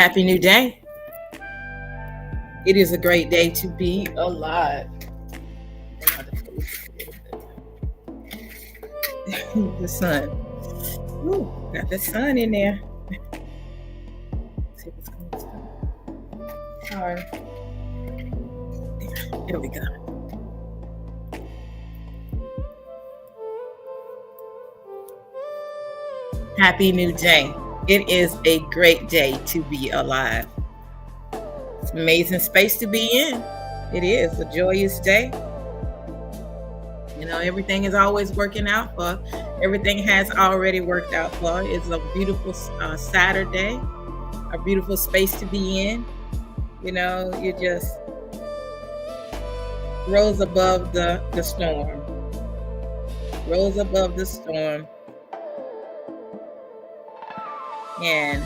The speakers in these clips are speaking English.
Happy new day. It is a great day to be alive. The sun. Ooh, got the sun in there. See what's going on. Sorry. There we go. Happy new day. It is a great day to be alive. It's an amazing space to be in. It is a joyous day. You know, everything is always working out for. Everything has already worked out for. It's a beautiful Saturday, a beautiful space to be in. You know, you just rose above the storm. Rose above the storm. And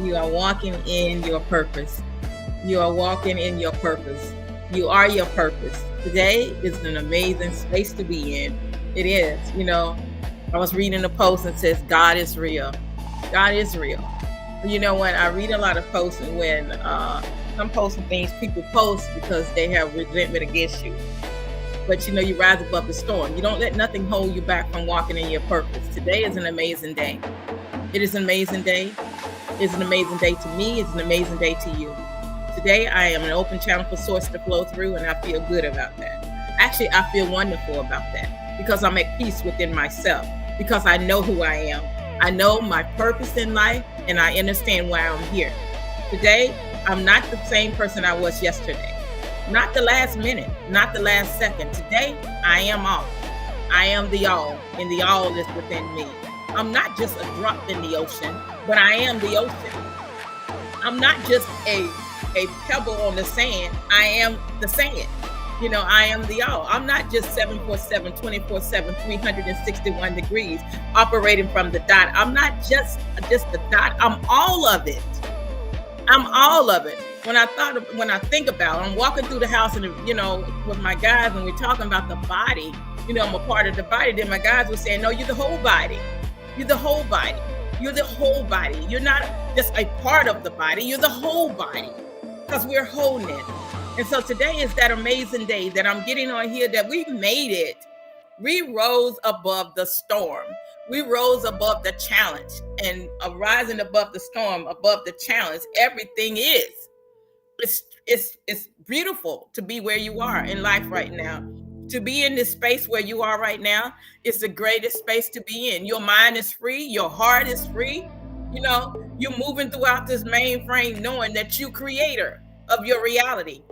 you are walking in your purpose. You are walking in your purpose. You are your purpose. Today is an amazing space to be in. It is. You know, I was reading a post that says, God is real. God is real. You know, when I read a lot of posts and when some posts and things people post because they have resentment against you. But, you know, you rise above the storm. You don't let nothing hold you back from walking in your purpose. Today is an amazing day. It is an amazing day. It's an amazing day to me. It's an amazing day to you. Today, I am an open channel for source to flow through, and I feel good about that. Actually, I feel wonderful about that because I'm at peace within myself, because I know who I am. I know my purpose in life, and I understand why I'm here. Today, I'm not the same person I was yesterday. Not the last minute, not the last second. Today, I am all. I am the all, and the all is within me. I'm not just a drop in the ocean, but I am the ocean. I'm not just a pebble on the sand. I am the sand. You know, I am the all. I'm not just 747, 24/7, 361 degrees operating from the dot. I'm not just the dot. I'm all of it. I'm all of it. When I think about it, I'm walking through the house and, you know, with my guys, when we're talking about the body, you know, I'm a part of the body. Then my guys were saying, no, you're the whole body. You're the whole body. You're the whole body. You're not just a part of the body. You're the whole body, because we're wholeness. And so today is that amazing day that I'm getting on here, that we made it. We rose above the storm. We rose above the challenge, and rising above the storm, above the challenge. Everything is. It's beautiful to be where you are in life right now. To be in this space where you are right now is the greatest space to be in. Your mind is free. Your heart is free. You know, you're moving throughout this mainframe knowing that you're creator of your reality.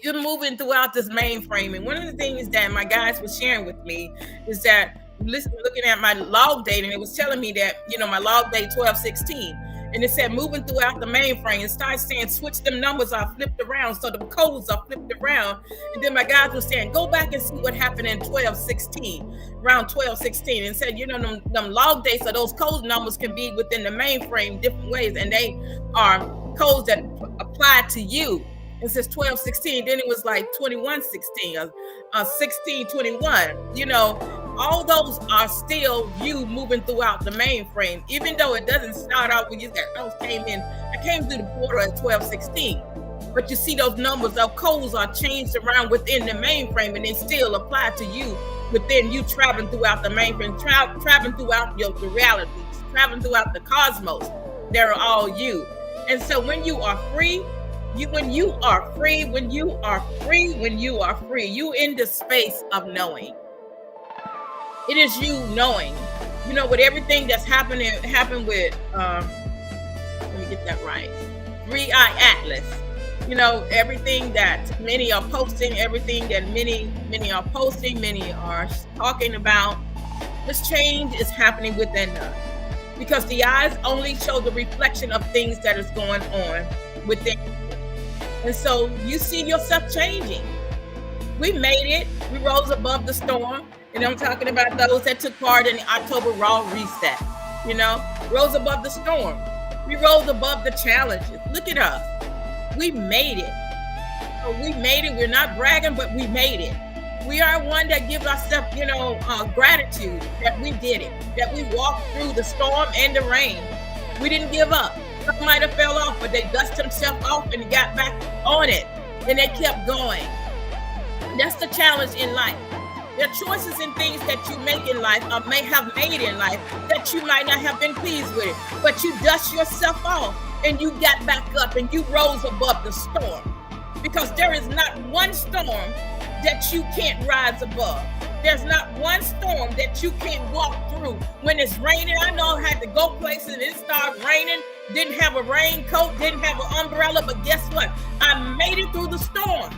You're moving throughout this mainframe. And one of the things that my guys were sharing with me is that looking at my log date, and it was telling me that, you know, my log date 12/16. And it said moving throughout the mainframe. It started saying switch them numbers are flipped around, so the codes are flipped around. And then my guys were saying go back and see what happened in 12/16, around 12/16, and said, you know, them log dates or those code numbers can be within the mainframe different ways, and they are codes that apply to you. It says 12/16, then it was like 21/16 or 16/21. You know, all those are still you moving throughout the mainframe, even though it doesn't start out when you got those came in. I came through the portal at 12/16, but you see those numbers, those codes are changed around within the mainframe, and they still apply to you within you traveling throughout the mainframe, traveling throughout the reality, traveling throughout the cosmos. They're all you. And so when you are free, you in the space of knowing. It is you knowing, you know, with everything that's happened with, let me get that right, 3i Atlas, you know, everything that many are posting, everything that many are posting, many are talking about, this change is happening within us, because the eyes only show the reflection of things that is going on within you. And so you see yourself changing. We made it. We rose above the storm. And I'm talking about those that took part in the October Raw Reset. You know, rose above the storm. We rose above the challenges. Look at us. We made it. So we made it. We're not bragging, but we made it. We are one that gives ourselves, you know, gratitude that we did it, that we walked through the storm and the rain. We didn't give up. Some might have fell off, but they dusted themselves off and got back on it. And they kept going. That's the challenge in life. There are choices and things that you make in life or may have made in life that you might not have been pleased with it. But you dust yourself off and you got back up and you rose above the storm. Because there is not one storm that you can't rise above. There's not one storm that you can't walk through. When it's raining, I know I had to go places and it started raining. Didn't have a raincoat, didn't have an umbrella, but guess what? I made it through the storm.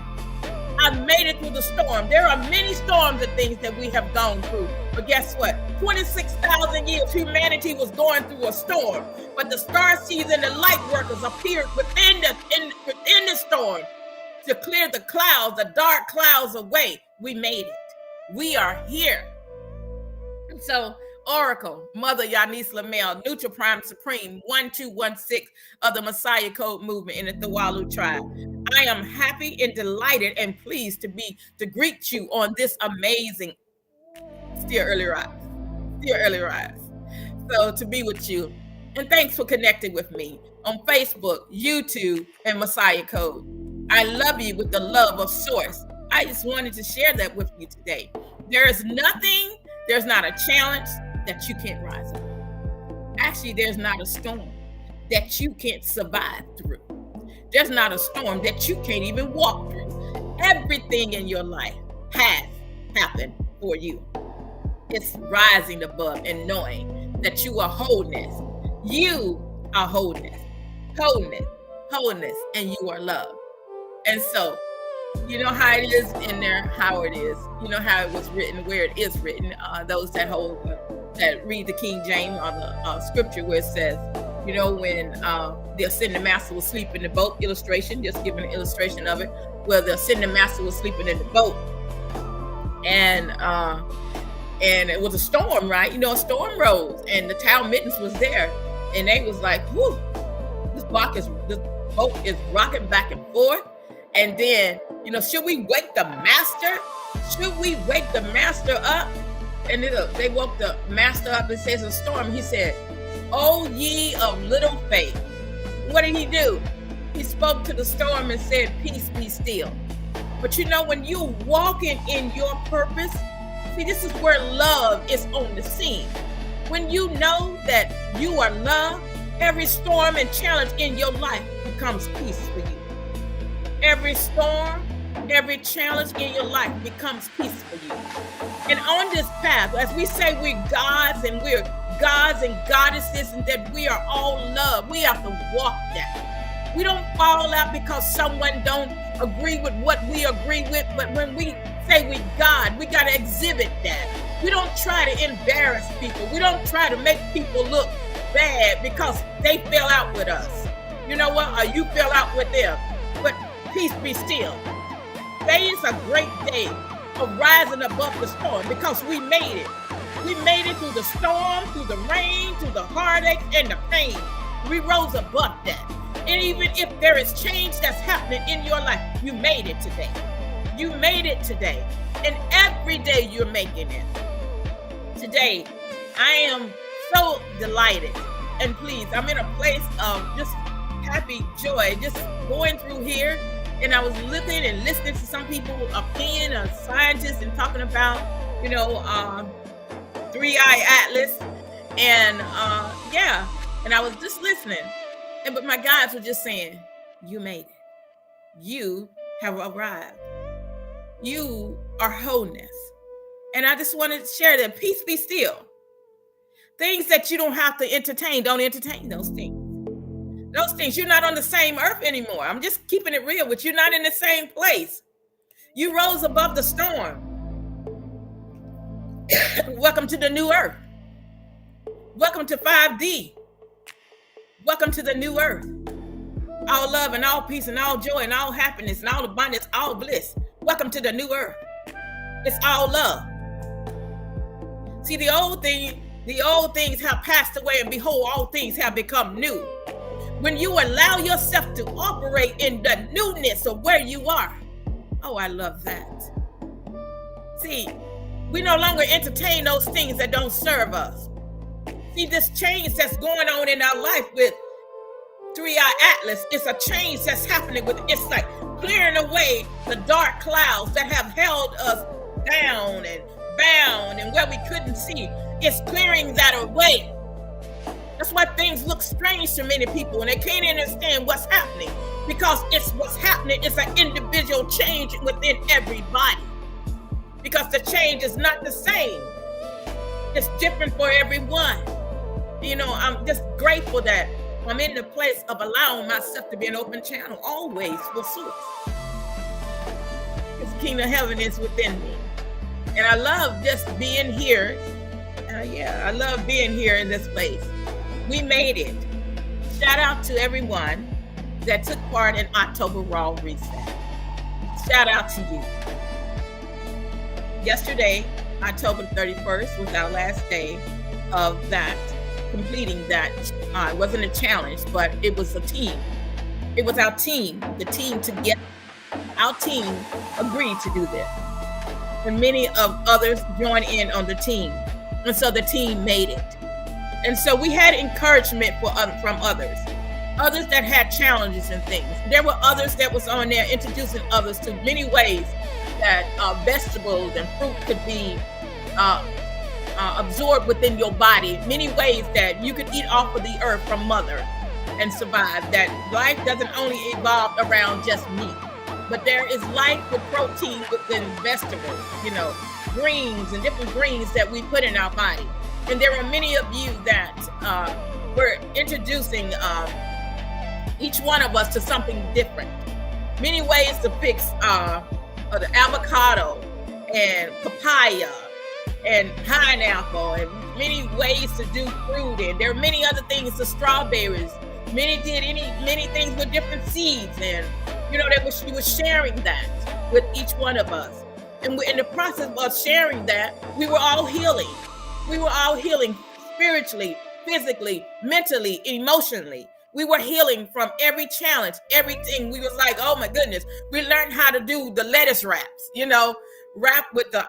I made it through the storm. There are many storms and things that we have gone through. But guess what? 26,000 years, humanity was going through a storm. But the starseeds and the light workers appeared within the storm to clear the clouds, the dark clouds away. We made it. We are here. And so, Oracle, Mother Yanis Lamel, NutraPrime Supreme, 1216 of the Messiah Code movement in the Thawalu tribe. I am happy and delighted and pleased to greet you on this amazing Still Early Rise. So to be with you. And thanks for connecting with me on Facebook, YouTube, and Messiah Code. I love you with the love of Source. I just wanted to share that with you today. There's not a challenge that you can't rise up. Actually, there's not a storm that you can't survive through. There's not a storm that you can't even walk through. Everything in your life has happened for you. It's rising above and knowing that you are wholeness. You are wholeness, and you are love. And so, you know how it is in there, how it is. You know how it was written, where it is written. Those that read the King James or the scripture where it says, you know, when the ascended master was sleeping in the boat, illustration, just giving an illustration of it, where the ascended master was sleeping in the boat. And it was a storm, right? You know, a storm rose and the town mittens was there. And they was like, whew, this boat is rocking back and forth. And then, you know, should we wake the master? Should we wake the master up? And they woke the master up and says a storm. He said, "O ye of little faith." What did he do? He spoke to the storm and said, "Peace, be still." But you know, when you're walking in your purpose, see, this is where love is on the scene. When you know that you are loved, every storm and challenge in your life becomes peace for you. Every storm, every challenge in your life becomes peace for you. And on this path, as we say we're gods and goddesses and that we are all love, we have to walk that. We don't fall out because someone don't agree with what we agree with, but when we say we God, we got to exhibit that. We don't try to embarrass people. We don't try to make people look bad because they fell out with us. You know what? Or you fell out with them. But peace be still. Today is a great day of rising above the storm because we made it. We made it through the storm, through the rain, through the heartache and the pain. We rose above that. And even if there is change that's happening in your life, you made it today. You made it today. And every day you're making it. Today, I am so delighted and pleased. I'm in a place of just happy joy, just going through here. And I was looking and listening to some people's opinion of scientists and talking about, you know, 3I Atlas. And and I was just listening. But my guides were just saying, you made it. You have arrived. You are wholeness. And I just wanted to share that. Peace be still. Things that you don't have to entertain, don't entertain those things. Those things, you're not on the same earth anymore. I'm just keeping it real with you. You're not in the same place. You rose above the storm. Welcome to the new earth. Welcome to 5D. Welcome to the new earth. All love and all peace and all joy and all happiness and all abundance, all bliss. Welcome to the new earth. It's all love. See, the old things have passed away, and behold, all things have become new. When you allow yourself to operate in the newness of where you are. Oh, I love that. See, we no longer entertain those things that don't serve us. See, this change that's going on in our life with 3-eye atlas. It's a change that's happening with, it's like clearing away the dark clouds that have held us down and bound and where we couldn't see. It's clearing that away. That's why things look strange to many people and they can't understand what's happening, because it's what's happening. It's an individual change within everybody, because the change is not the same. It's different for everyone. You know, I'm just grateful that I'm in the place of allowing myself to be an open channel always for source. His kingdom of heaven is within me. And I love just being here. I love being here in this place. We made it. Shout out to everyone that took part in October Raw Reset. Shout out to you. Yesterday, October 31st, was our last day of that, completing that. It wasn't a challenge, but it was a team. It was our team, the team together. Our team agreed to do this. And many of others joined in on the team. And so the team made it. And so we had encouragement from others that had challenges and things. There were others that was on there introducing others to many ways that vegetables and fruit could be absorbed within your body, many ways that you could eat off of the earth from mother and survive, that life doesn't only evolve around just meat, but there is life with protein within vegetables, you know, greens and different greens that we put in our body. And there are many of you that we're introducing each one of us to something different. Many ways to fix the avocado and papaya and pineapple, and many ways to do fruit. And there are many other things, the strawberries. Many things with different seeds. And, you know, she was sharing that with each one of us. And in the process of sharing that, we were all healing. We were all healing spiritually, physically, mentally, emotionally. We were healing from every challenge, everything. We was like, oh my goodness. We learned how to do the lettuce wraps, you know, wrap with the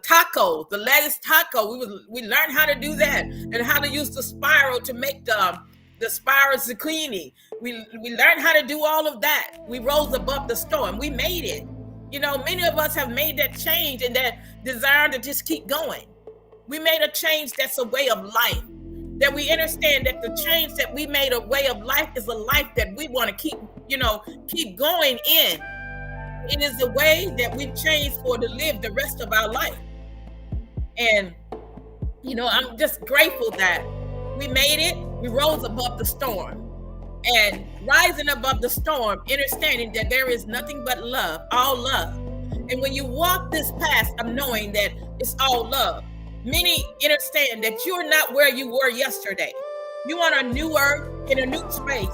tacos, the lettuce taco. We learned how to do that, and how to use the spiral to make the spiral zucchini. We learned how to do all of that. We rose above the storm. We made it. You know, many of us have made that change and that desire to just keep going. We made a change that's a way of life, that we understand that the change that we made a way of life is a life that we want to keep going in. It is the way that we've changed to live the rest of our life. And, you know, I'm just grateful that we made it. We rose above the storm. And rising above the storm, understanding that there is nothing but love, all love. And when you walk this path of knowing that it's all love, many understand that you're not where you were yesterday. You want a new earth, in a new space,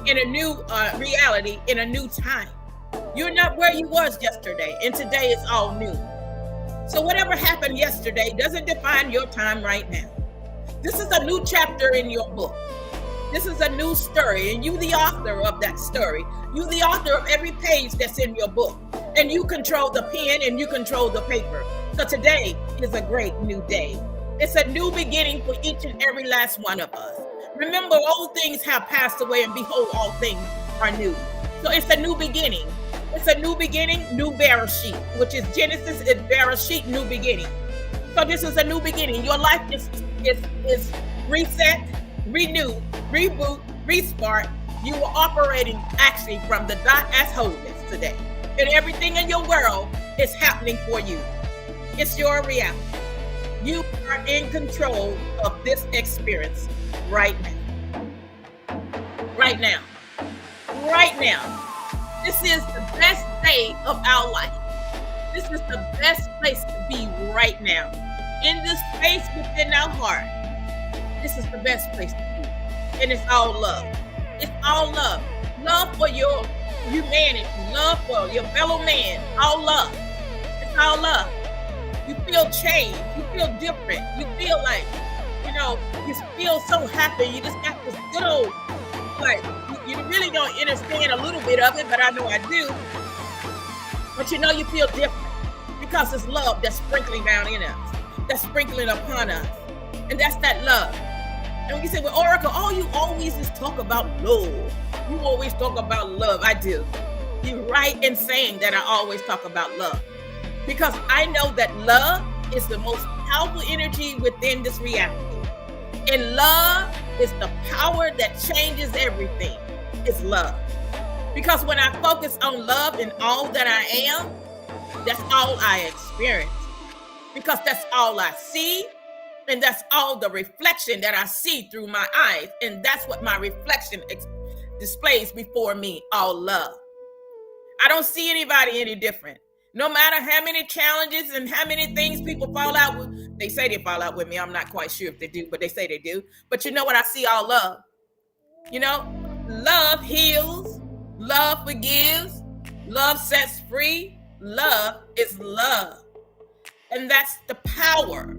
in a new reality, in a new time. You're not where you was yesterday, and today is all new. So whatever happened yesterday doesn't define your time right now. This is a new chapter in your book. This is a new story, and you the author of that story. You the author of every page that's in your book. And you control the pen and you control the paper. So today is a great new day. It's a new beginning for each and every last one of us. Remember, old things have passed away, and behold, all things are new. So it's a new beginning. It's a new beginning, new Bereshit, which is Genesis, is Bereshit, new beginning. So this is a new beginning. Your life is reset, renew, reboot, restart. You are operating actually from the dot as wholeness today. And everything in your world is happening for you. It's your reality. You are in control of this experience right now. Right now. Right now. This is the best day of our life. This is the best place to be right now. In this space within our heart, this is the best place to be. And it's all love. It's all love. Love for your humanity. Love for your fellow man. All love. It's all love. You feel changed. You feel different. You feel like, you feel so happy. You just got this good old, you really don't understand a little bit of it, but I know I do. But you feel different because it's love that's sprinkling down in us, that's sprinkling upon us. And that's that love. And when you say, well, Oracle, oh, you always just talk about love. You always talk about love. I do. You're right in saying that I always talk about love. Because I know that love is the most powerful energy within this reality. And love is the power that changes everything. It's love. Because when I focus on love and all that I am, that's all I experience. Because that's all I see. And that's all the reflection that I see through my eyes. And that's what my reflection displays before me, all love. I don't see anybody any different. No matter how many challenges and how many things people fall out with. They say they fall out with me. I'm not quite sure if they do, but they say they do. But you know what? I see all love. You know, love heals. Love forgives. Love sets free. Love is love. And that's the power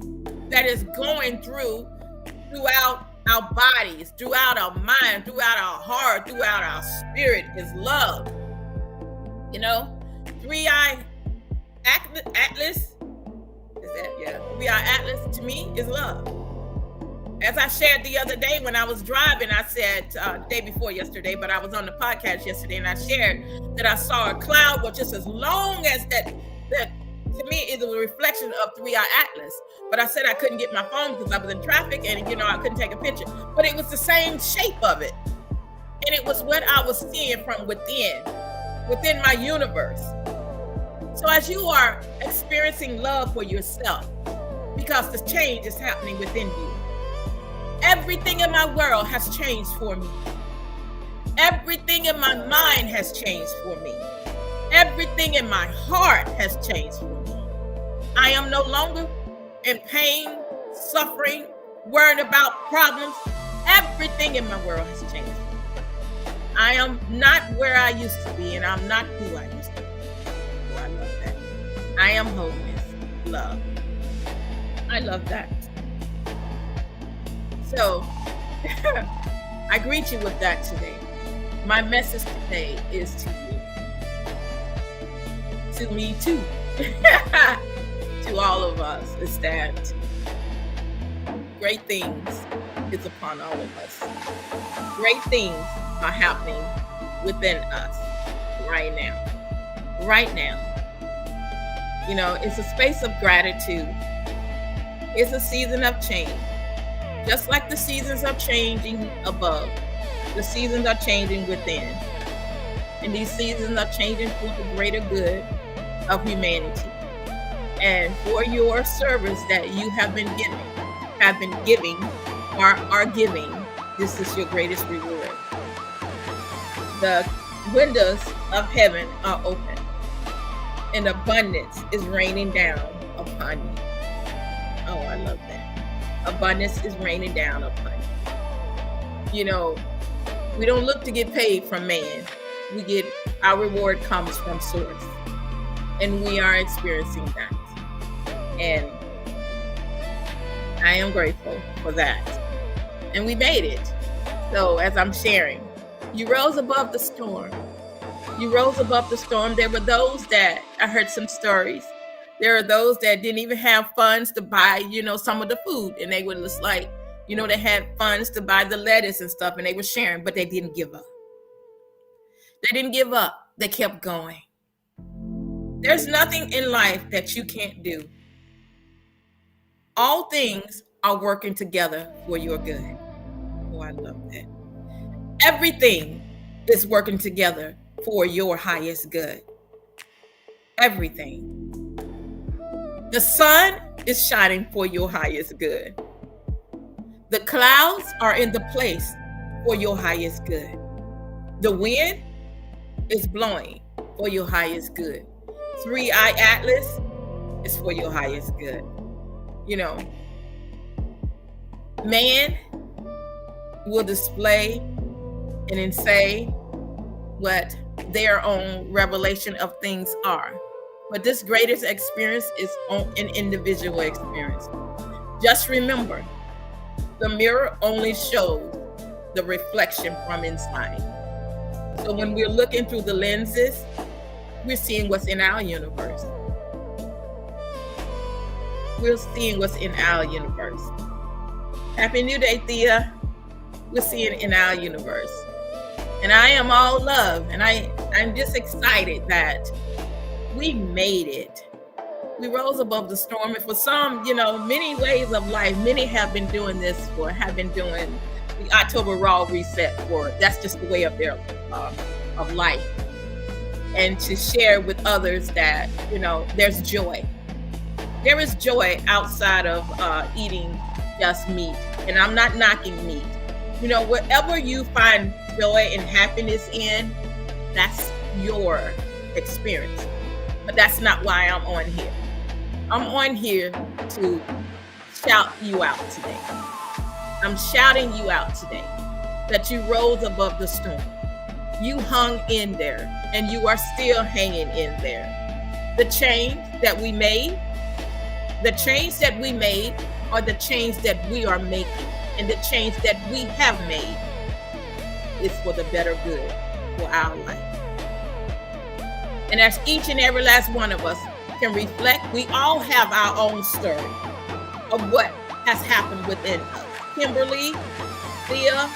that is going throughout our bodies, throughout our mind, throughout our heart, throughout our spirit is love. You know, 3i Atlas, is that, yeah, 3i Atlas to me is love. As I shared the other day when I was driving, I said, day before yesterday, but I was on the podcast yesterday and I shared that I saw a cloud, which is as long as that to me is a reflection of 3i Atlas. But I said I couldn't get my phone because I was in traffic and, you know, I couldn't take a picture. But it was the same shape of it. And it was what I was seeing from within my universe. So as you are experiencing love for yourself, because the change is happening within you, everything in my world has changed for me. Everything in my mind has changed for me. Everything in my heart has changed for me. I am no longer in pain, suffering, worrying about problems. Everything in my world has changed. I am not where I used to be, and I'm not who I used to be. Oh, I love that. I am wholeness, love. I love that. So, I greet you with that today. My message today is to you. To me too. To all of us is that great things is upon all of us. Great things are happening within us right now. Right now. You know, it's a space of gratitude. It's a season of change. Just like the seasons are changing above, the seasons are changing within. And these seasons are changing for the greater good of humanity. And for your service that you have been giving, or are giving, this is your greatest reward. The windows of heaven are open, and abundance is raining down upon you. Oh, I love that. Abundance is raining down upon you. You know, we don't look to get paid from man. Our reward comes from source. And we are experiencing that. And I am grateful for that. And we made it. So as I'm sharing, you rose above the storm. You rose above the storm. There were those that, I heard some stories. There are those that didn't even have funds to buy, you know, some of the food. And they were just like, you know, they had funds to buy the lettuce and stuff, and they were sharing, but they didn't give up. They didn't give up. They kept going. There's nothing in life that you can't do. All things are working together for your good. Oh, I love that. Everything is working together for your highest good. Everything. The sun is shining for your highest good. The clouds are in the place for your highest good. The wind is blowing for your highest good. 3i Atlas is for your highest good. You know, man will display and then say what their own revelation of things are. But this greatest experience is an individual experience. Just remember, the mirror only shows the reflection from inside. So when we're looking through the lenses, we're seeing what's in our universe. We're seeing what's in our universe. Happy New Day, Thea. We're seeing in our universe. And I am all love. And I'm just excited that we made it. We rose above the storm. And for some, many ways of life, many have been doing this have been doing the October Raw reset for. That's just the way of their of life. And to share with others that, there's joy. There is joy outside of eating just meat. And I'm not knocking meat. Whatever you find joy and happiness in, that's your experience. But that's not why I'm on here. I'm on here to shout you out today. I'm shouting you out today that you rose above the storm. You hung in there, and you are still hanging in there. The change that we made are the change that we are making. And the change that we have made is for the better good for our life. And as each and every last one of us can reflect, we all have our own story of what has happened within us. Kimberly, Thea,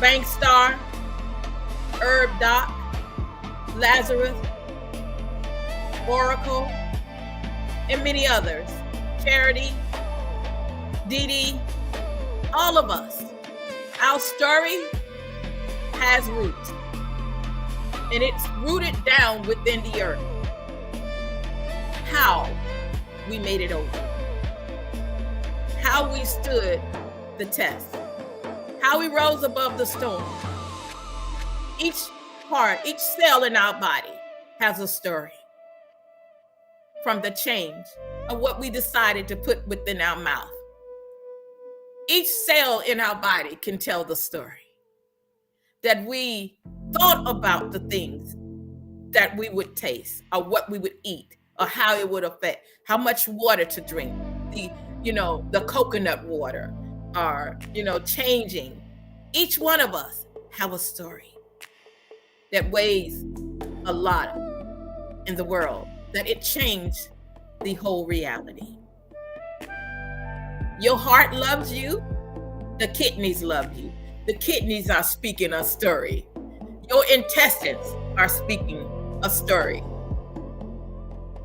Bankstar, Herb Doc, Lazarus, Oracle, and many others. Charity, Dee Dee, all of us. Our story has roots. And it's rooted down within the earth. How we made it over. How we stood the test. How we rose above the storm. Each part, each cell in our body has a story. From the change of what we decided to put within our mouth. Each cell in our body can tell the story. That we thought about the things that we would taste or what we would eat or how it would affect, how much water to drink, the coconut water or, changing. Each one of us have a story that weighs a lot in the world, that it changed the whole reality. Your heart loves you. The kidneys love you. The kidneys are speaking a story. Your intestines are speaking a story.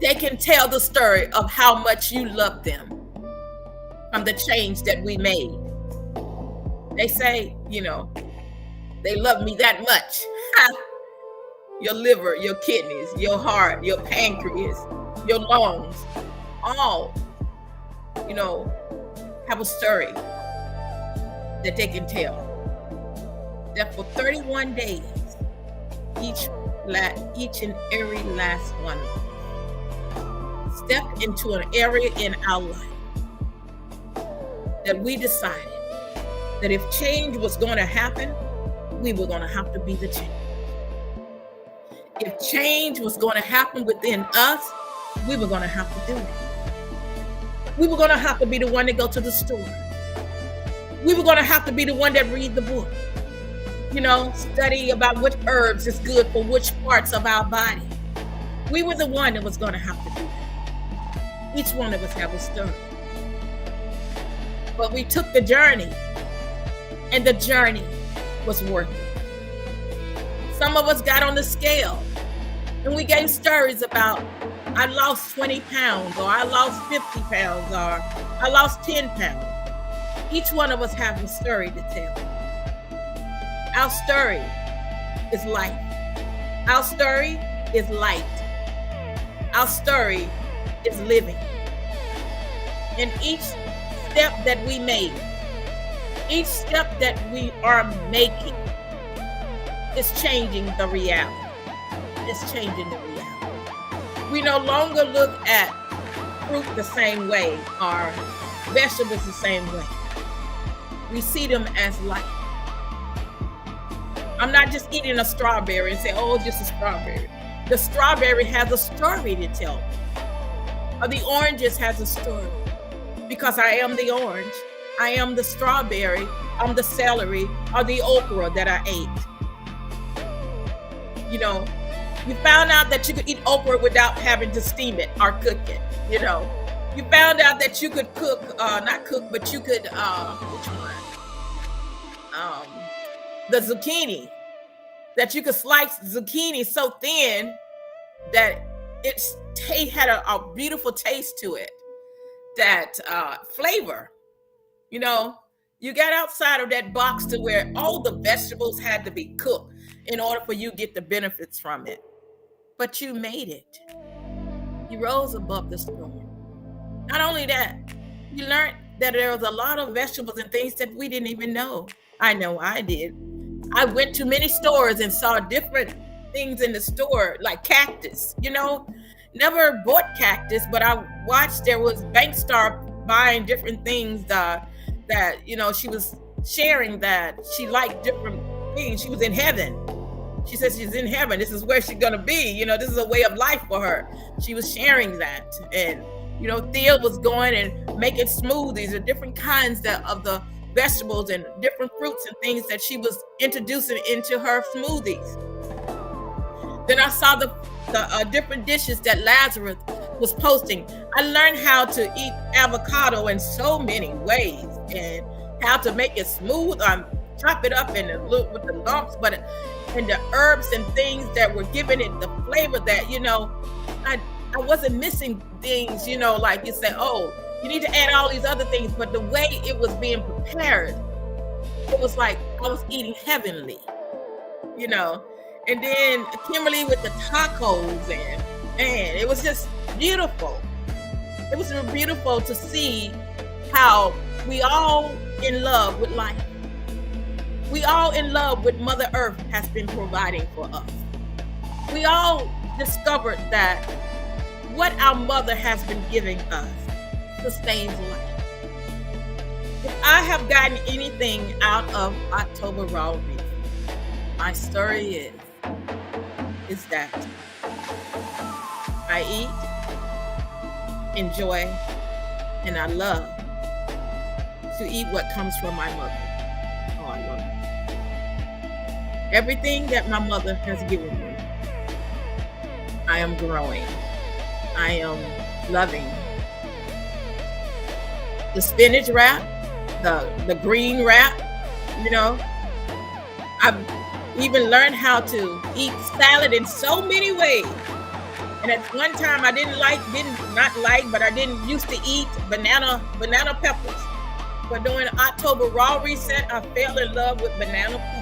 They can tell the story of how much you love them from the change that we made. They say, they love me that much. Your liver, your kidneys, your heart, your pancreas, your lungs, all, have a story that they can tell. That for 31 days, each and every last one of us stepped into an area in our life that we decided that if change was going to happen, we were going to have to be the change. If change was going to happen within us, we were going to have to do it. We were going to have to be the one that go to the store. We were going to have to be the one that read the book. Study about which herbs is good for which parts of our body. We were the one that was going to have to do that. Each one of us have a story. But we took the journey, and the journey was worth it. Some of us got on the scale, and we gave stories about, I lost 20 pounds, or I lost 50 pounds, or I lost 10 pounds. Each one of us have a story to tell. Our story is life. Our story is light. Our story is living. And each step that we made, each step that we are making is changing the reality. It's changing the reality. We no longer look at fruit the same way or vegetables the same way. We see them as life. I'm not just eating a strawberry and say, oh, just a strawberry. The strawberry has a story to tell. Or the oranges has a story. Because I am the orange. I am the strawberry. I'm the celery or the okra that I ate. You found out that you could eat okra without having to steam it or cook it. You found out that you could cook, not cook, but you could, which one? Um, the zucchini, that you could slice zucchini so thin that had a beautiful taste to it, that flavor. You know, you got outside of that box to where all the vegetables had to be cooked in order for you to get the benefits from it. But you made it. You rose above the storm. Not only that, you learned that there was a lot of vegetables and things that we didn't even know. I know I did. I went to many stores and saw different things in the store, like cactus, never bought cactus, but I watched, there was Bankstar buying different things that, she was sharing that she liked different things. She was in heaven. She says she's in heaven. This is where she's going to be. This is a way of life for her. She was sharing that. And, Thea was going and making smoothies of different kinds of the vegetables and different fruits and things that she was introducing into her smoothies. Then I saw the different dishes that Lazarus was posting. I learned how to eat avocado in so many ways and how to make it smooth. Chop it up with the lumps, and the herbs and things that were giving it the flavor that, I wasn't missing things, like you say, oh, you need to add all these other things. But the way it was being prepared, it was like I was eating heavenly, And then Kimberly with the tacos, and it was just beautiful. It was beautiful to see how we all in love with life. We all in love with Mother Earth has been providing for us. We all discovered that what our mother has been giving us sustains life. If I have gotten anything out of October Raw Reef, my story is that I eat, enjoy, and I love to eat what comes from my mother. Oh, I love it. Everything that my mother has given me, I am growing. I am loving. The spinach wrap, the green wrap, I've even learned how to eat salad in so many ways. And at one time I didn't but I didn't used to eat banana peppers. But during October Raw Reset, I fell in love with banana peppers.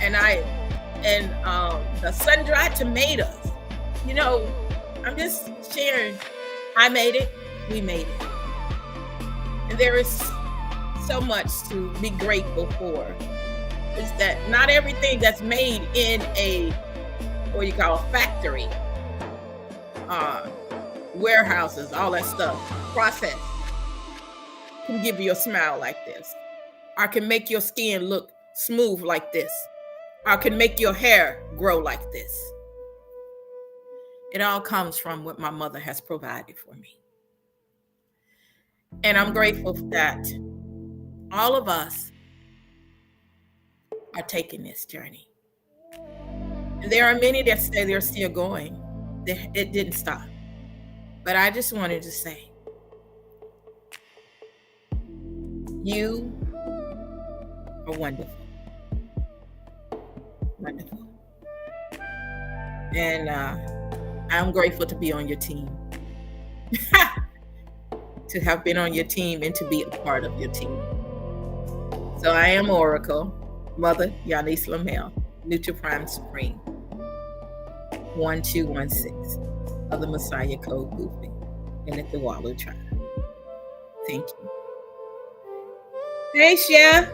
And the sun-dried tomatoes. I'm just sharing. I made it. We made it. And there is so much to be grateful for. Is that not everything that's made in what you call a factory, warehouses, all that stuff, processed, can give you a smile like this, or can make your skin look smooth like this, or can make your hair grow like this. It all comes from what my mother has provided for me. And I'm grateful that all of us are taking this journey. And there are many that say they're still going. It didn't stop. But I just wanted to say, you are wonderful. Wonderful. And I'm grateful to be on your team. To have been on your team and to be a part of your team. So I am Oracle, Mother Yanis Lamel, NutriPrime Supreme, 1216 of the Messiah Code Movement in the Tuvalu tribe. Thank you. Hey, Chef.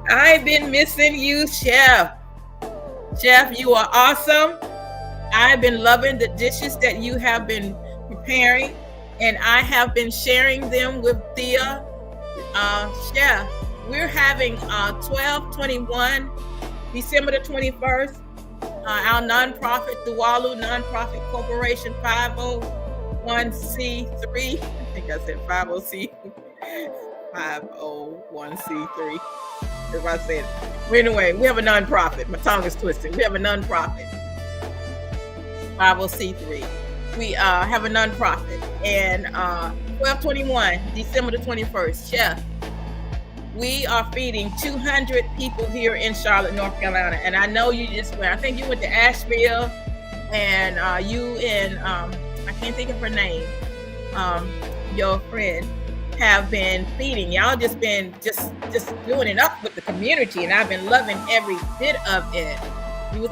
I've been missing you, Chef. Chef, you are awesome. I've been loving the dishes that you have been preparing, and I have been sharing them with Thea. Chef, we're having 12/21, December the 21st, our nonprofit, Tuvalu Nonprofit Corporation, 501c3. I think I said 501c3. If I said, but anyway, we have a nonprofit. My tongue is twisted. We have a nonprofit, 50c3. We have a nonprofit, and 12/21, December the 21st, Chef, we are feeding 200 people here in Charlotte, North Carolina. And I know you just went, I think you went to Asheville, and you and I can't think of her name, your friend, have been feeding. Y'all just been just doing it up with the community, and I've been loving every bit of it.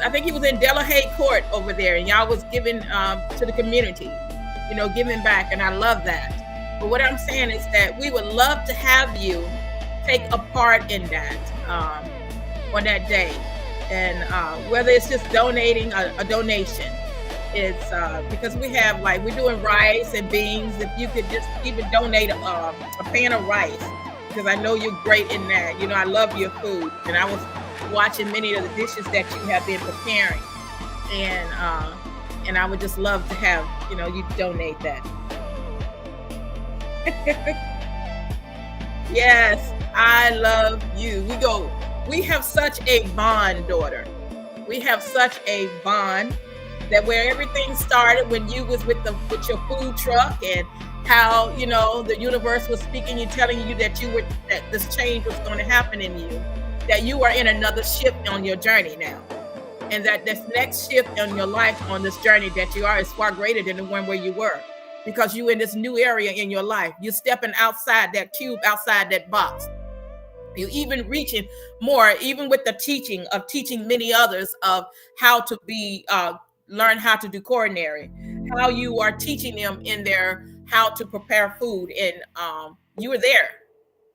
I think he was in Delahaye Court over there, and y'all was giving to the community, giving back, and I love that. But what I'm saying is that we would love to have you take a part in that on that day, and whether it's just donating a donation, it's because we have, like, we're doing rice and beans. If you could just even donate a pan of rice, because I know you're great in that. I love your food, and I was watching many of the dishes that you have been preparing, and I would just love to have you donate that. Yes, I love you. We have such a bond, daughter. We have such a bond, that where everything started when you was with your food truck, and how the universe was speaking, you telling you that that this change was going to happen in you, that you are in another shift on your journey now, and that this next shift in your life, on this journey that you are, is far greater than the one where you were, because you're in this new area in your life. You're stepping outside that cube, outside that box. You're even reaching more, even with the teaching many others of how to learn how to do culinary, how you are teaching them in there how to prepare food, and you were there.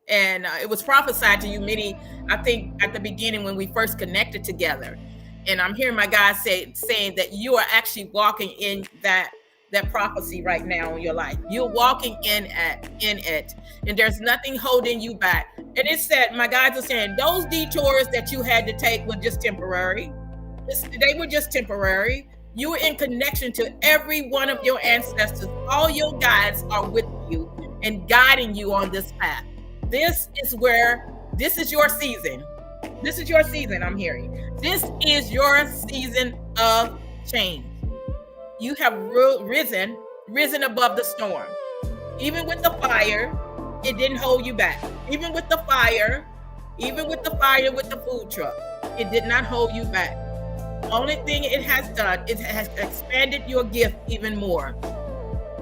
And it was prophesied to you many, I think, at the beginning when we first connected together. And I'm hearing my God saying that you are actually walking in that prophecy right now in your life. You're walking in it, and there's nothing holding you back. And it said, my guys are saying, those detours that you had to take were just temporary. They were just temporary. You were in connection to every one of your ancestors. All your guides are with you and guiding you on this path. This is your season. This is your season, I'm hearing. This is your season of change. You have risen above the storm. Even with the fire, it didn't hold you back. Even with the fire with the food truck, it did not hold you back. The only thing it has done, it has expanded your gift even more.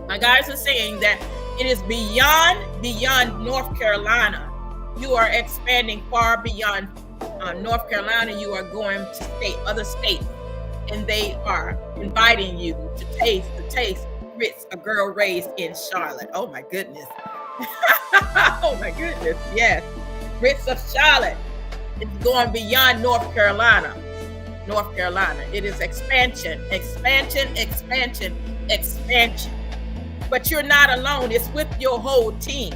My guys are saying that it is beyond North Carolina. You are expanding far beyond North Carolina. You are going to other states, and they are inviting you to taste grits, a girl raised in Charlotte. Oh my goodness. Oh my goodness. Yes. Grits of Charlotte. It's going beyond North Carolina. North Carolina. It is expansion. But you're not alone. It's with your whole team.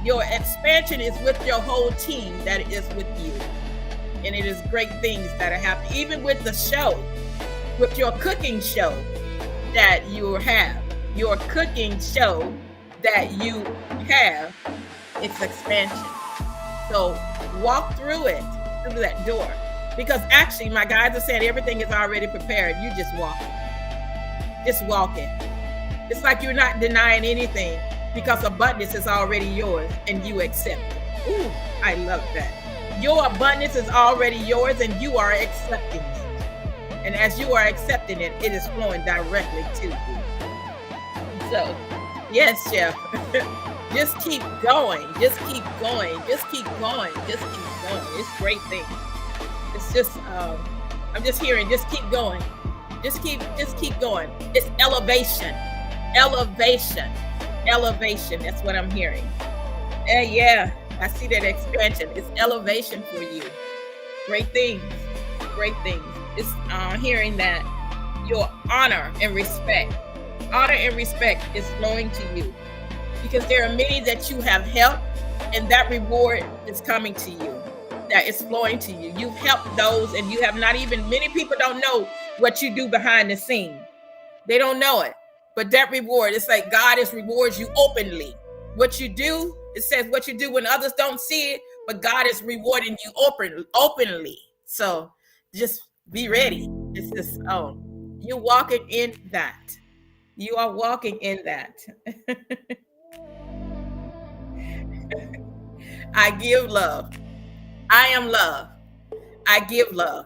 Your expansion is with your whole team that is with you. And it is great things that are happening. Even with the show, with your cooking show that you have. Your cooking show that you have, it's expansion. So walk through that door. Because actually, my guys are saying everything is already prepared. You just walk it. Just walk it. It's like you're not denying anything, because abundance is already yours and you accept it. Ooh, I love that. Your abundance is already yours and you are accepting it. And as you are accepting it, it is flowing directly to you. So, yes, Chef. Just keep going. Just keep going. Just keep going. Just keep going. It's great thing. It's just, I'm just hearing, just keep going. Just keep going. It's elevation. Elevation. That's what I'm hearing. And yeah, I see that expansion. It's elevation for you. Great things. It's hearing that your honor and respect is flowing to you, because there are many that you have helped, and that reward is coming to you. That is flowing to you. You've helped those, and you have not even, many people don't know what you do behind the scene. They don't know it. But that reward, it's like God rewards you openly. What you do, it says what you do when others don't see it, but God is rewarding you openly. So just be ready. It's just, you're walking in that. You are walking in that. I give love. I am love. I give love.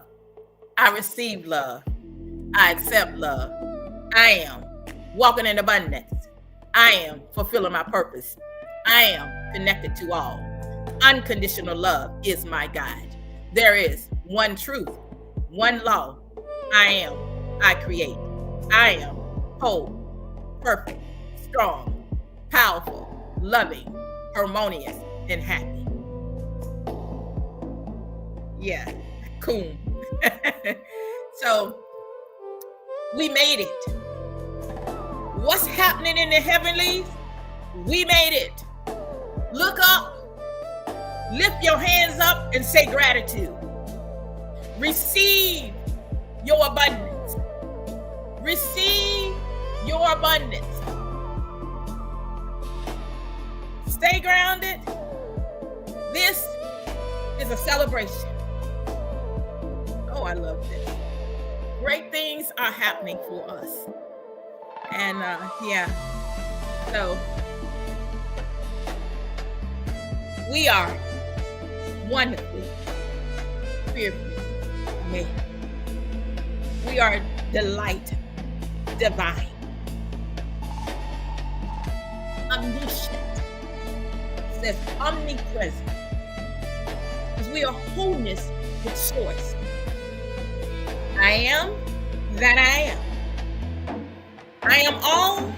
I receive love. I accept love. I am walking in abundance. I am fulfilling my purpose. I am connected to all. Unconditional love is my guide. There is one truth, one law. I am. I create. I am whole, perfect, strong, powerful, loving, harmonious, and happy. Yeah, cool. So we made it. What's happening in the heavenlies? We made it. Look up, lift your hands up and say gratitude. Receive your abundance. Receive your abundance. Stay grounded. This is a celebration. Oh, I love this. Great things are happening for us. And yeah, so we are wonderfully, fearfully made. We are delight divine, omniscient, says omnipresent, because we are wholeness with source. I am that I am. I am all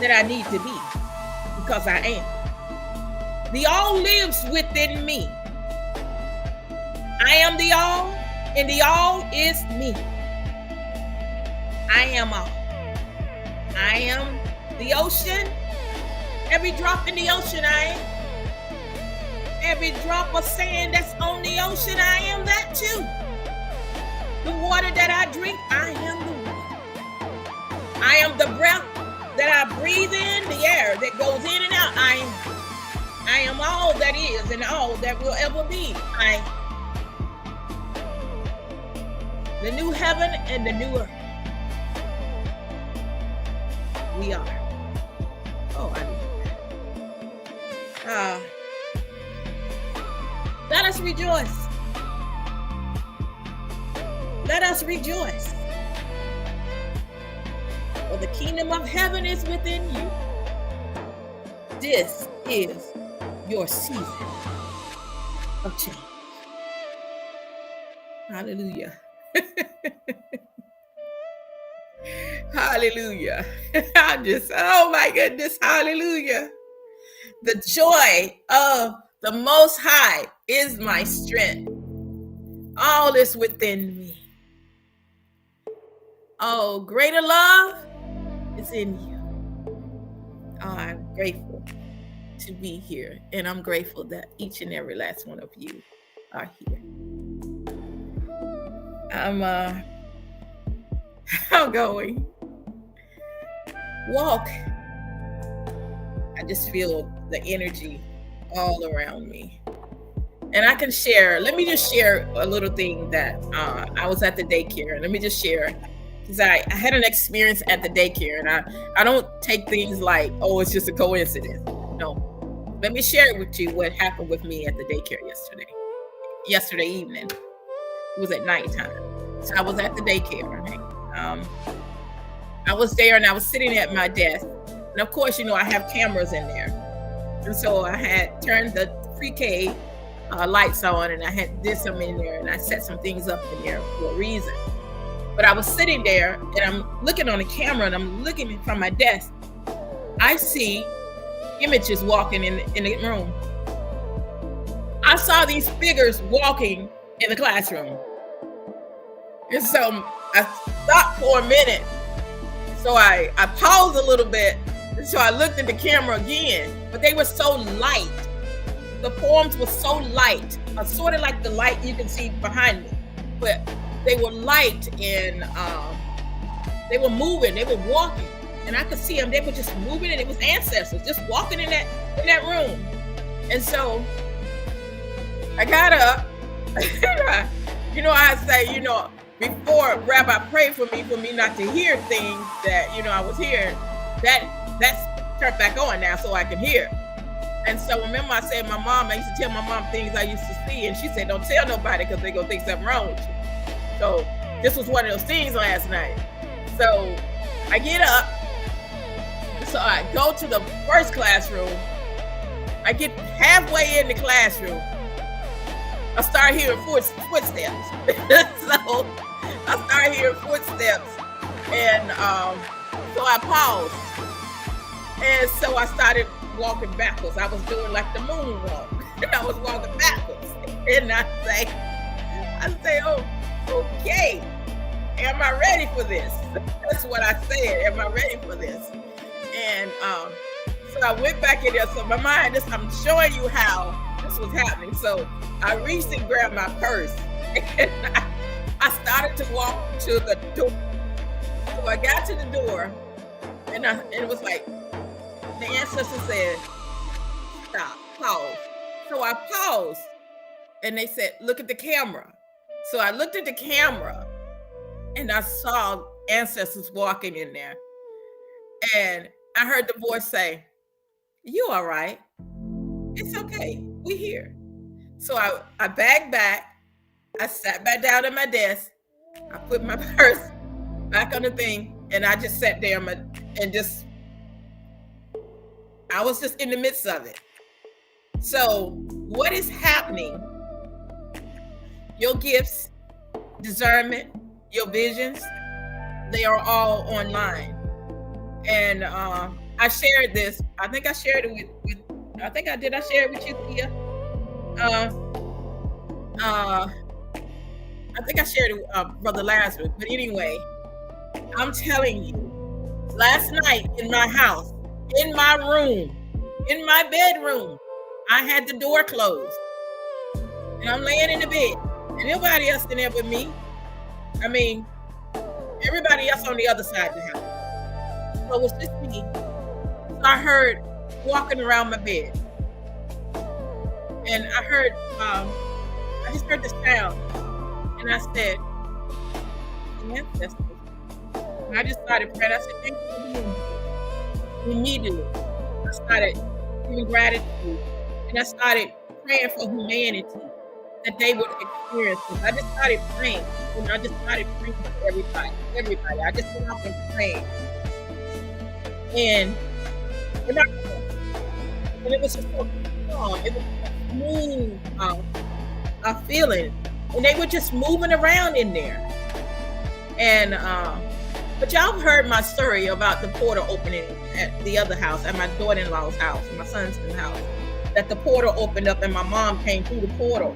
that I need to be because I am. The all lives within me. I am the all, and the all is me. I am all. I am the ocean. Every drop in the ocean, I am. Every drop of sand that's on the ocean, I am that too. The water that I drink, I am the water. I am the breath that I breathe in, the air that goes in and out. I am all that is and all that will ever be. The new heaven and the new earth. We are. Oh, I love that. Let us rejoice. Let us rejoice. For the kingdom of heaven is within you. This is your season of change. Hallelujah. Hallelujah. Oh my goodness, hallelujah. The joy of the Most High is my strength. All is within me. Oh, greater love is in you. Oh, I'm grateful to be here, and I'm grateful that each and every last one of you are here. I'm going. Walk. I just feel the energy all around me. And I can share, let me just share a little thing that I was at the daycare. Let me just share, because I had an experience at the daycare, and I don't take things like, oh, it's just a coincidence. No. Let me share with you what happened with me at the daycare yesterday evening. It was at nighttime. So I was at the daycare. Right? I was there and I was sitting at my desk. And of course, I have cameras in there. And so I had turned the pre-K lights on, and I did some in there, and I set some things up in there for a reason. But I was sitting there and I'm looking on the camera, and I'm looking from my desk. I see images walking in the room. I saw these figures walking in the classroom. And so I stopped for a minute. So I paused a little bit. And so I looked at the camera again, but they were so light. The forms were so light, sort of like the light you can see behind me. But they were light, and they were moving, they were walking. And I could see them, they were just moving, and it was ancestors just walking in that room. And so I got up. I say, before Rabbi prayed for me not to hear things that I was hearing. That's turned back on now, so I can hear. And so remember, I said I used to tell my mom things I used to see, and she said, "Don't tell nobody because they're gonna think something wrong with you." So this was one of those things last night. So I get up, so I go to the first classroom. I get halfway in the classroom, I start hearing footsteps. So I start hearing footsteps, and so I paused, and so I started walking backwards. I was doing like the moonwalk, and I was walking backwards. And I say, "Oh, okay. Am I ready for this?" That's what I said. Am I ready for this? And so I went back in there. So my mind, I'm showing you how this was happening. So I reached and grabbed my purse, and I started to walk to the door. So I got to the door, and it was like the ancestor said, "Stop, pause." So I paused, and they said, "Look at the camera." So I looked at the camera, and I saw ancestors walking in there, and I heard the voice say, "You all right? It's okay. We here." So I backed back. I sat back down at my desk. I put my purse back on the thing, and I just sat there and I was just in the midst of it. So what is happening? Your gifts, discernment, your visions, they are all online. And I shared this. I think I shared it with I share it with you, Tia? I think I shared it with Brother Lazarus. But anyway, I'm telling you, last night in my house, in my room, in my bedroom, I had the door closed. And I'm laying in the bed. And nobody else in there but me. I mean, everybody else on the other side of the house. So it was just me. So I heard walking around my bed. And I just heard the sound. And I said, "Ancestors." And I just started praying. I said, "Thank you for being here." Immediately, I started giving gratitude. And I started praying for humanity, that they would experience this. I just started praying. And I just started praying for everybody. I just went off and prayed. And it was just so calm. It was a smooth feeling. And they were just moving around in there. And but y'all heard my story about the portal opening at the other house, at my daughter-in-law's house, my son's house. That the portal opened up and my mom came through the portal.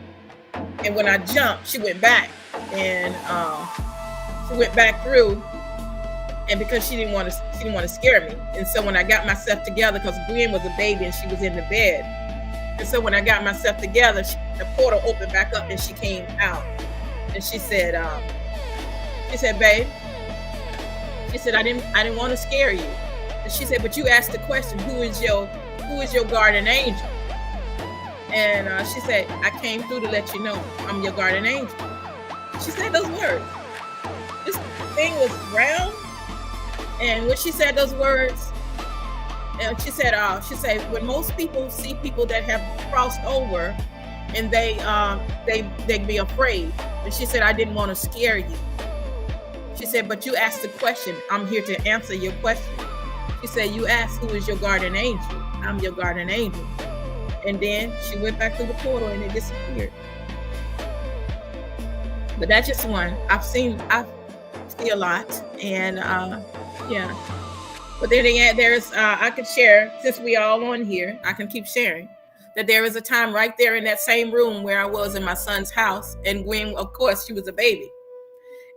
And when I jumped, she went back. And she went back through. And because she didn't want to scare me. And so when I got myself together, because Gwen was a baby and she was in the bed. And so when I got myself together, the portal opened back up and she came out. And she said, "Babe," she said, I didn't want to scare you." And she said, "But you asked the question, who is your guardian angel?" And she said, "I came through to let you know I'm your guardian angel." She said those words. This thing was round. And when she said those words, and she said, when most people see people that have crossed over, and they'd be afraid. And she said, "I didn't want to scare you." She said, "But you asked the question. I'm here to answer your question." She said, "You asked who is your guardian angel. I'm your guardian angel." And then she went back through the portal and it disappeared. But that's just one. I see a lot. And yeah. But then again, I could share, since we all on here, I can keep sharing, that there was a time right there in that same room where I was in my son's house. And Gwen, of course, she was a baby.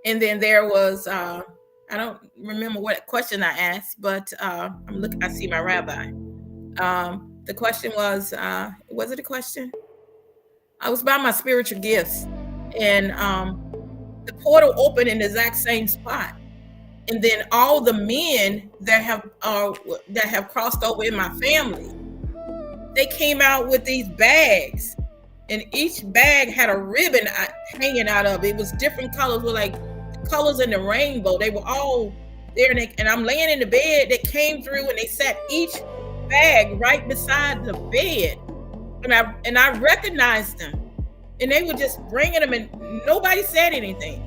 And then there was, I don't remember what question I asked, but I see my rabbi. The question was it a question? I was about my spiritual gifts. And the portal opened in the exact same spot. And then all the men that have crossed over in my family, they came out with these bags. And each bag had a ribbon hanging out of it. It was different colors with like colors in the rainbow. They were all there, and I'm laying in the bed. They came through and they sat each bag right beside the bed, and I recognized them, and they were just bringing them, and nobody said anything.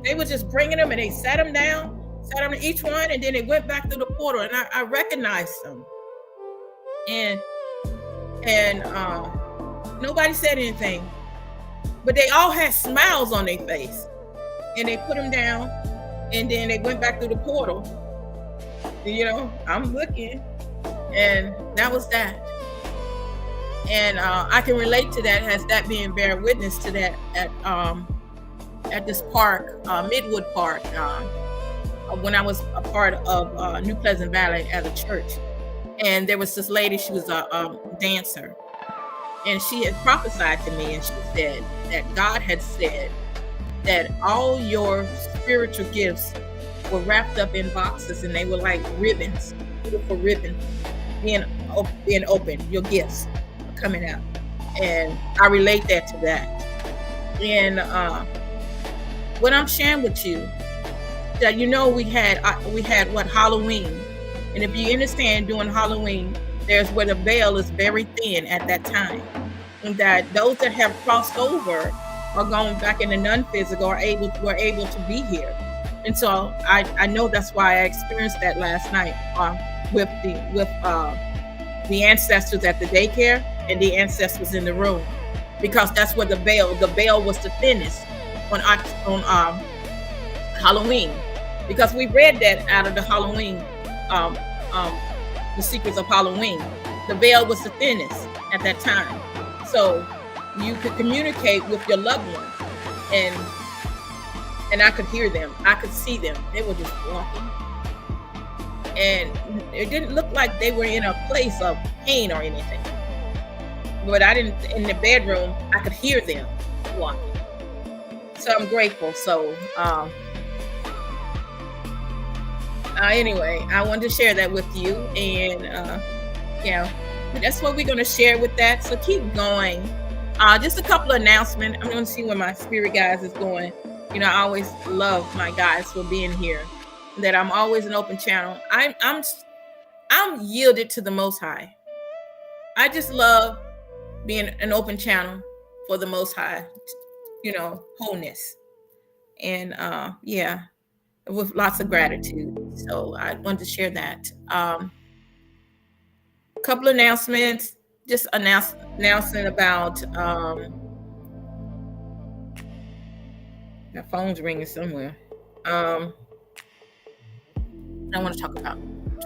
They were just bringing them, and they sat them down, sat them each one, and then they went back through the portal, and I recognized them, and nobody said anything, but they all had smiles on their face, and they put them down, and then they went back through the portal. I'm looking, and that was that. And I can relate to that as that being bear witness to that at this park, Midwood Park, when I was a part of New Pleasant Valley at a church. And there was this lady, she was a dancer, and she had prophesied to me, and she said that God had said that all your spiritual gifts were wrapped up in boxes, and they were like ribbons, beautiful ribbons, being open, your gifts are coming out. And I relate that to that. And what I'm sharing with you, that we had what, Halloween. And if you understand, during Halloween, there's where the veil is very thin at that time. And that those that have crossed over are going back in the non-physical were able to be here. And so I know that's why I experienced that last night with the ancestors at the daycare and the ancestors in the room, because that's where the veil was the thinnest on Halloween, because we read that out of the Halloween, the secrets of Halloween. The veil was the thinnest at that time, so you could communicate with your loved one, and I could hear them, I could see them. They were just walking, and it didn't look like they were in a place of pain or anything. But in the bedroom, I could hear them walking. So I'm grateful. So anyway, I wanted to share that with you, and that's what we're going to share with that. So keep going. Just a couple of announcements. I'm going to see where my spirit guys is going. I always love my guys for being here. That I'm always an open channel. I'm yielded to the Most High. I just love being an open channel for the Most High. Wholeness, and with lots of gratitude. So I wanted to share that. A couple of announcements. Just announcing about. My phone's ringing somewhere. I want to talk about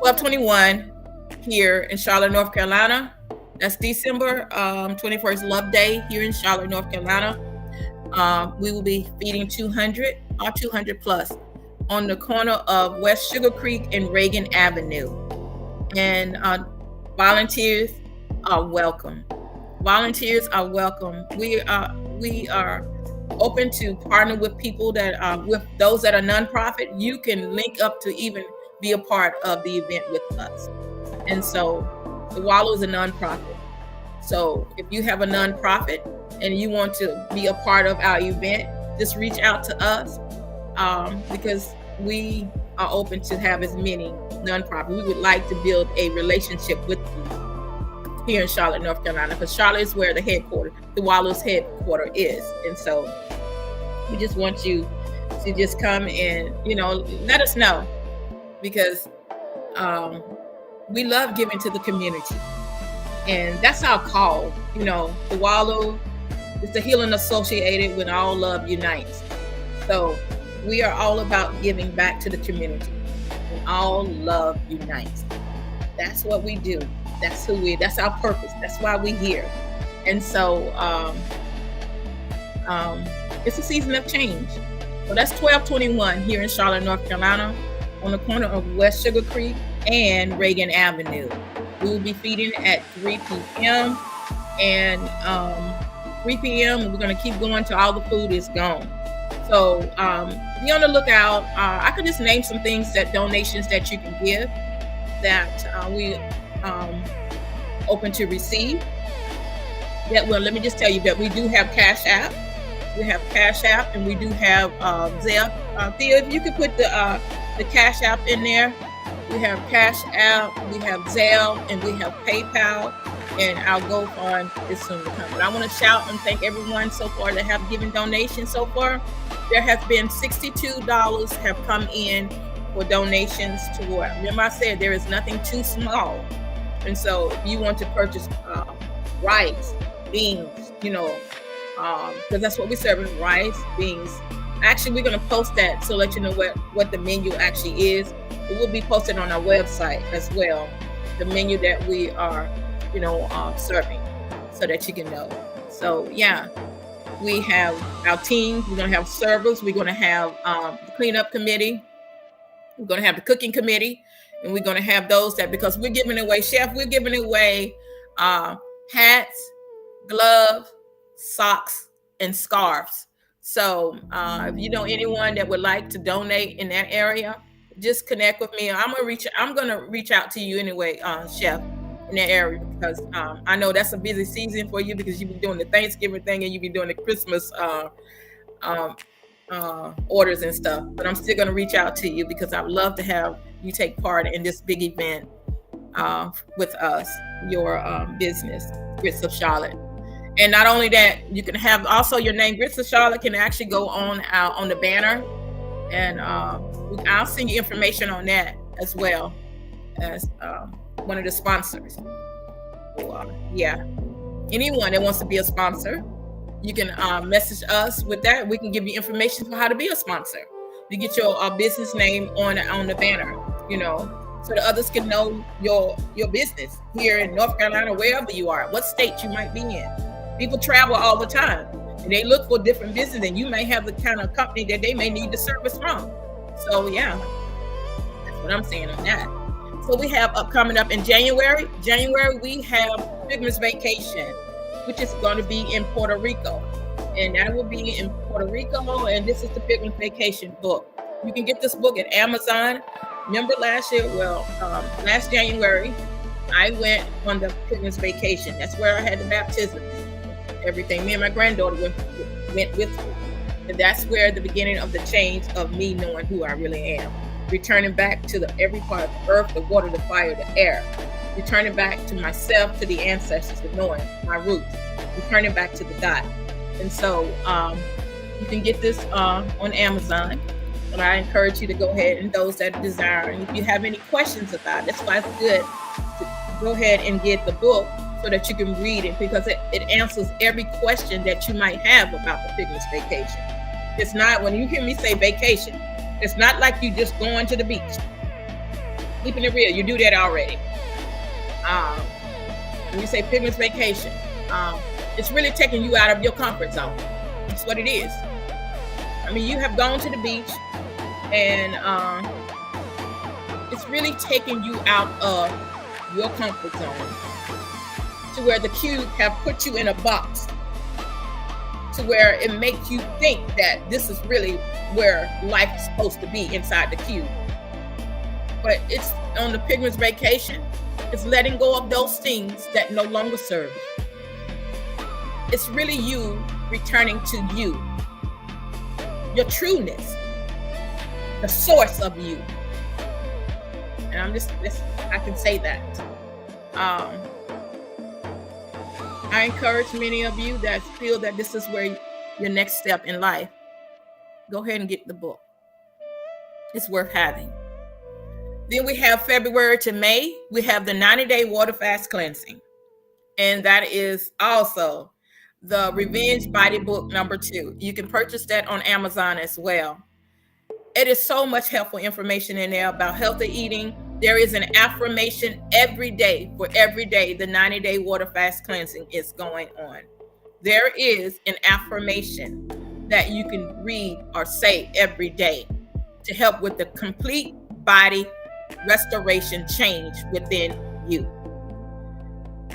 12/21 here in Charlotte, North Carolina. That's December 21st, Love Day here in Charlotte, North Carolina. We will be feeding 200 or 200 plus on the corner of West Sugar Creek and Reagan Avenue. And volunteers are welcome. Volunteers are welcome. We are open to partner with people that with those that are nonprofit. You can link up to even be a part of the event with us. And so the Wallow is a nonprofit. So if you have a nonprofit and you want to be a part of our event, just reach out to us because we are open to have as many nonprofits. We would like to build a relationship with you here in Charlotte, North Carolina, because Charlotte is where the Wallow's headquarters is. And so we just want you to just come and, let us know, because we love giving to the community. And that's our call. The Wallow is the healing associated with All Love Unites. So we are all about giving back to the community. And All Love Unites. That's what we do. That's our purpose. That's why we're here. And so it's a season of change. So that's 12/21 here in Charlotte, North Carolina, on the corner of West Sugar Creek and Reagan Avenue. We will be feeding at 3 p.m. and 3 p.m. and we're going to keep going till all the food is gone. So be on the lookout. I could just name some things, that donations that you can give, that we open to receive. Let me just tell you that we do have Cash App. We have Cash App, and we do have Zelle. Thea, if you could put the Cash App in there. We have Cash App, we have Zelle, and we have PayPal. And our GoFund is soon to come. But I want to shout and thank everyone so far that have given donations so far. There has been $62 have come in for donations toward. Remember I said there is nothing too small. And so if you want to purchase rice, beans, because that's what we're serving, rice, beans. Actually, we're going to post that to let you know what the menu actually is. It will be posted on our website as well, the menu that we are, serving, so that you can know. So yeah, we have our team. We're going to have servers. We're going to have the cleanup committee. We're going to have the cooking committee, and we're going to have those that, because we're giving away, Chef, we're giving away hats, gloves, socks, and scarves. So if you know anyone that would like to donate in that area, just connect with me. I'm gonna reach out to you anyway, Chef, in that area, because I know that's a busy season for you, because you've been doing the Thanksgiving thing and you've been doing the Christmas orders and stuff. But I'm still gonna reach out to you, because I'd love to have you take part in this big event with us, your business, Grits of Charlotte. And not only that, you can have also your name, Grits of Charlotte, can actually go on the banner. And I'll send you information on that as well as one of the sponsors. So, anyone that wants to be a sponsor, you can message us with that. We can give you information for how to be a sponsor. You get your business name on the banner, so that others can know your business here in North Carolina, wherever you are, what state you might be in. People travel all the time. And they look for different business, and you may have the kind of company that they may need the service from. So yeah, that's what I'm saying on that. So we have coming up in January. We have Pilgrim's Vacation, which is going to be in Puerto Rico, and that will be in Puerto Rico. And this is the Pilgrim's Vacation book. You can get this book at Amazon. Remember last January, I went on the Pilgrim's Vacation. That's where I had the baptism. Everything. Me and my granddaughter went with me. And that's where the beginning of the change of me knowing who I really am. Returning back to every part of the earth, the water, the fire, the air. Returning back to myself, to the ancestors, to knowing my roots. Returning back to the God. And so you can get this on Amazon. And I encourage you to go ahead, and those that desire. And if you have any questions about it, that's why it's good to go ahead and get the book, so that you can read it, because it answers every question that you might have about the Pilgrim's Vacation. It's not, when you hear me say vacation, it's not like you just going to the beach. Keeping it real, you do that already. When you say Pilgrim's Vacation, it's really taking you out of your comfort zone. That's what it is. I mean, you have gone to the beach, and it's really taking you out of your comfort zone, to where the cube have put you in a box, to where it makes you think that this is really where life is supposed to be, inside the cube. But it's on the Pilgrim's Vacation. It's letting go of those things that no longer serve you. It's really you returning to you, your trueness, the source of you. And I can say that. I encourage many of you that feel that this is where your next step in life, go ahead and get the book. It's worth having. Then we have February to May. We have the 90-day water fast cleansing. And that is also the Revenge Body Book #2. You can purchase that on Amazon as well. It is so much helpful information in there about healthy eating. There is an affirmation every day. For every day, the 90-day water fast cleansing is going on. There is an affirmation that you can read or say every day to help with the complete body restoration change within you.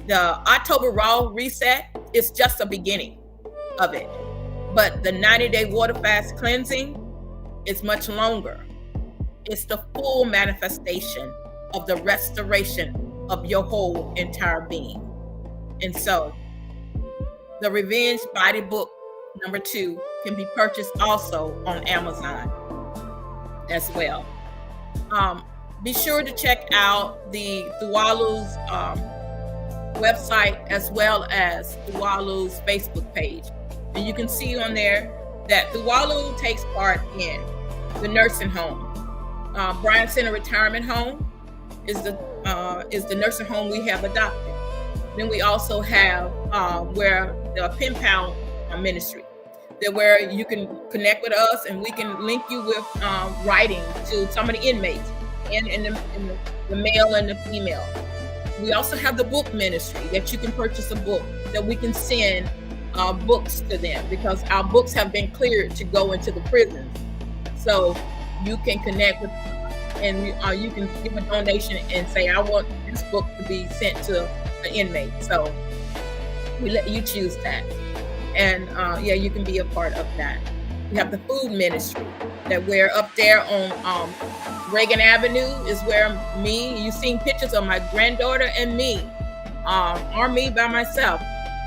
The October Raw Reset is just a beginning of it. But the 90-day water fast cleansing is much longer. It's the full manifestation of the restoration of your whole entire being. And so the Revenge Body Book number 2, can be purchased also on Amazon as well. Be sure to check out the Thuwalu's website as well as Thuwalu's Facebook page. And you can see on there that Thuwalu takes part in the nursing home. Bryan Center Retirement Home is the nursing home we have adopted. Then we also have where the Pen Pal Ministry, that where you can connect with us and we can link you with writing to some of the inmates in the male and the female. We also have the book ministry that you can purchase a book that we can send books to them, because our books have been cleared to go into the prisons. So you can connect with, and you can give a donation and say, I want this book to be sent to an inmate. So we let you choose that. And you can be a part of that. We have the food ministry that we're up there on Reagan Avenue is where you've seen pictures of my granddaughter and me, or me by myself,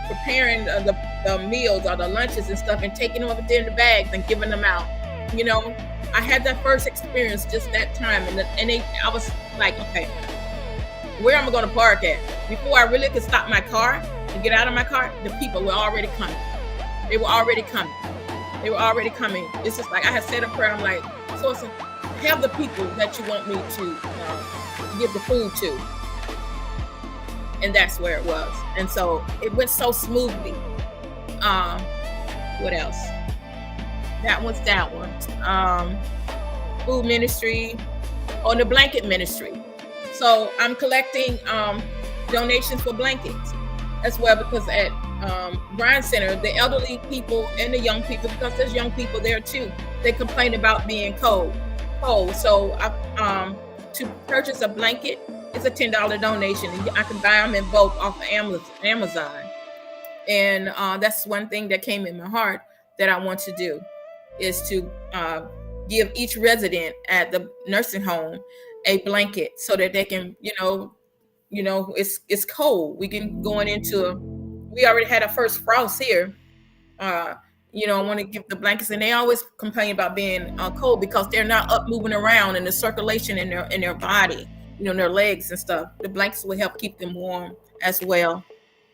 preparing the meals or the lunches and stuff and taking them up there in the bags and giving them out. You know, I had that first experience just that time, I was like, okay, where am I going to park at? Before I really could stop my car and get out of my car, the people were already coming. They were already coming. It's just like I had said a prayer. I'm like, so have the people that you want me to give the food to. And that's where it was. And so it went so smoothly. What else? That one. Food ministry, or the blanket ministry. So I'm collecting donations for blankets as well, because at Bryan Center, the elderly people and the young people, because there's young people there too, they complain about being cold. So to purchase a blanket, it's a $10 donation. I can buy them in bulk off of Amazon. And that's one thing that came in my heart that I want to do, is to give each resident at the nursing home a blanket so that they can, it's cold. We can we already had our first frost here. I want to give the blankets, and they always complain about being cold because they're not up moving around, and the circulation in their body, their legs and stuff. The blankets will help keep them warm as well.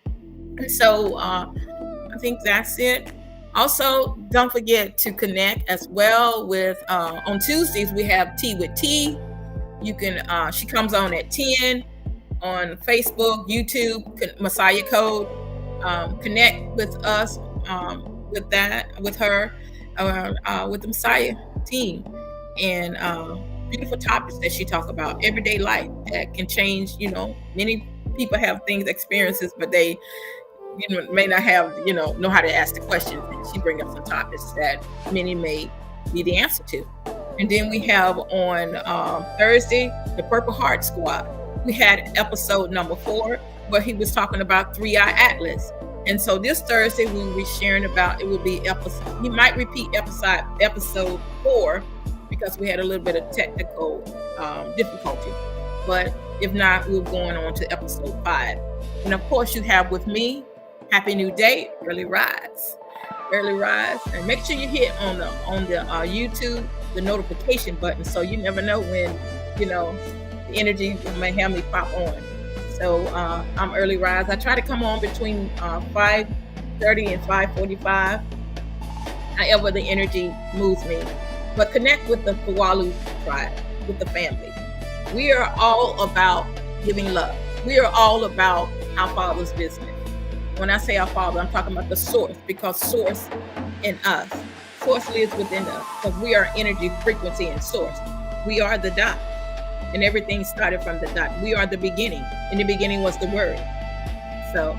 And so I think that's it. Also, don't forget to connect as well with, on Tuesdays, we have Tea with Tea. You can, she comes on at 10 on Facebook, YouTube, Messiah Code. Connect with us, with her, with the Messiah team, and beautiful topics that she talks about, everyday life that can change. Many people have experiences, but they may not have, know how to ask the questions. And she brings up some topics that many may need the answer to. And then we have on Thursday, the Purple Heart Squad. We had episode number 4, where he was talking about 3-Eye Atlas. And so this Thursday, we will be sharing about, it will be he might repeat episode 4, because we had a little bit of technical difficulty. But if not, we're going on to episode 5. And of course, you have with me, Happy New Day, Early Rise. And make sure you hit on the YouTube, the notification button, so you never know when, the energy may have me pop on. So I'm Early Rise. I try to come on between 5:30 and 5:45, however the energy moves me. But connect with the Thuwalu tribe, with the family. We are all about giving love. We are all about our Father's business. When I say our Father, I'm talking about the source, because source in us. Source lives within us, because we are energy, frequency, and source. We are the dot. And everything started from the dot. We are the beginning. In the beginning was the word. So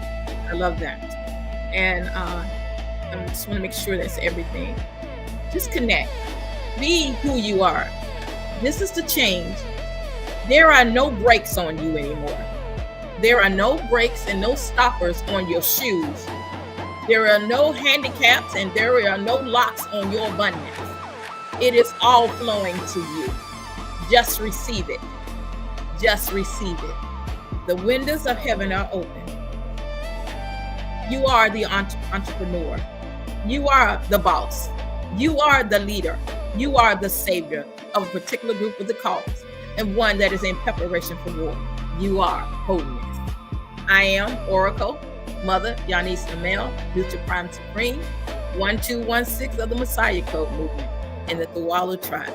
I love that. And I just want to make sure that's everything. Just connect. Be who you are. This is the change. There are no brakes on you anymore. There are no brakes and no stoppers on your shoes. There are no handicaps, and there are no locks on your abundance. It is all flowing to you. Just receive it. Just receive it. The windows of heaven are open. You are the entrepreneur. You are the boss. You are the leader. You are the savior of a particular group of the cause, and one that is in preparation for war. You are holiness. I am Oracle, Mother Yanis Amel, Future Prime Supreme, 1216 of the Messiah Code movement in the Tuwalu tribe.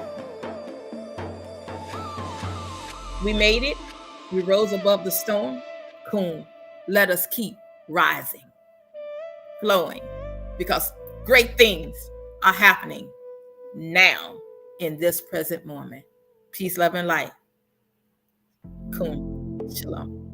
We made it. We rose above the storm. Kun, let us keep rising, flowing, because great things are happening now in this present moment. Peace, love, and light. Kun, shalom.